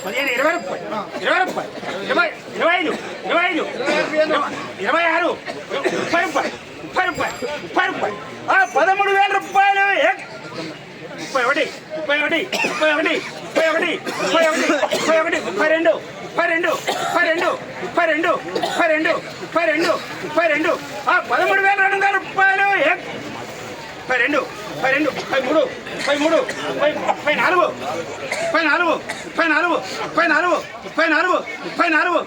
15, 20 రూపాయలు, 20 రూపాయలు, 25, 25, 26, 30 రూపాయలు, 30 రూపాయలు, 30 రూపాయలు, 13,000 రూపాయలు. 31, 31, 31, 31, 31, 32, 32, 32, 32, 32, 32, 32, 32, 13,200 రూపాయలు. 32, 32, 33, 33, 34, 34, 34, 34, 34, 34,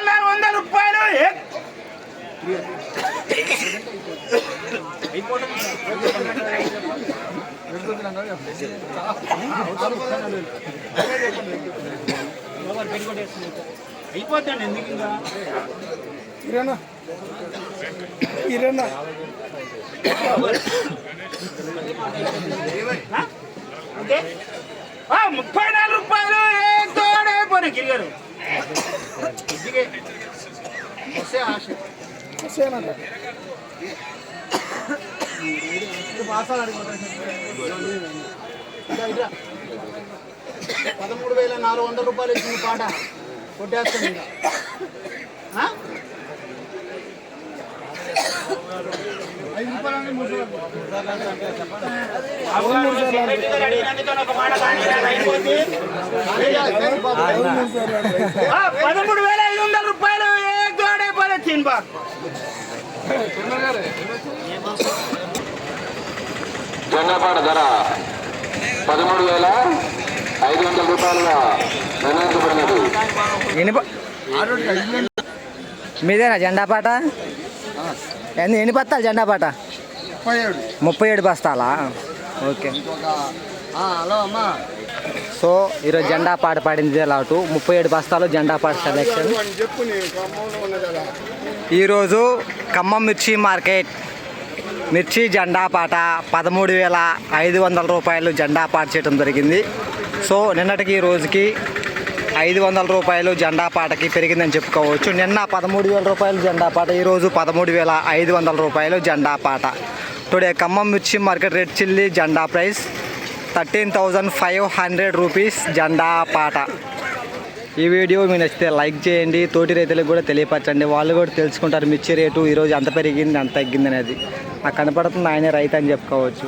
13,400 రూపాయలు. అయిపోతాండి ఎందుకు ఇంకా కిరణా కిరణా 34 రూపాయలు. తోడైపోయినా గిరిగారు వస్తేనంట 13,400 రూపాయలు ఇచ్చిన పాట కొట్టేస్తాను ఇంకా. 5 రూపాయలు 13,500 రూపాయలు. గోడైపోలే చిన్బా జొన్నపాట ధర 13,500 రూపాయలుగా నిర్ణయించబడినది. మీదేనా జెండా పాట? ఎన్ని బస్తాలు జెండా పాట? 37 బస్తాలా? ఓకే. హలో అమ్మా. సో ఈరోజు జెండా పాట పాడింది లాటు 37 బస్తాలు జెండా పాట సెలెక్షన్. ఈరోజు ఖమ్మం మిర్చి మార్కెట్ మిర్చి జెండా పాట 13,500 రూపాయలు జెండా పాట చేయడం జరిగింది. సో నిన్నటికి ఈ రోజుకి 500 రూపాయలు జెండా పాటకి పెరిగిందని చెప్పుకోవచ్చు. నిన్న 13,000 రూపాయలు జెండా పాట, ఈరోజు 13,500 రూపాయలు జెండా పాట. టుడే ఖమ్మం మిర్చి మార్కెట్ రెడ్ చిల్లీ జెండా ప్రైస్ 13,500 రూపీస్ జెండా పాట. ఈ వీడియో మీకు నచ్చితే లైక్ చేయండి, తోటి రైతులకు కూడా తెలియపరచండి. వాళ్ళు కూడా తెలుసుకుంటారు మిర్చి రేటు ఈరోజు ఎంత పెరిగింది ఎంత తగ్గింది అనేది. నాకు కనపడుతుంది ఆయనే రైతు అని చెప్పుకోవచ్చు.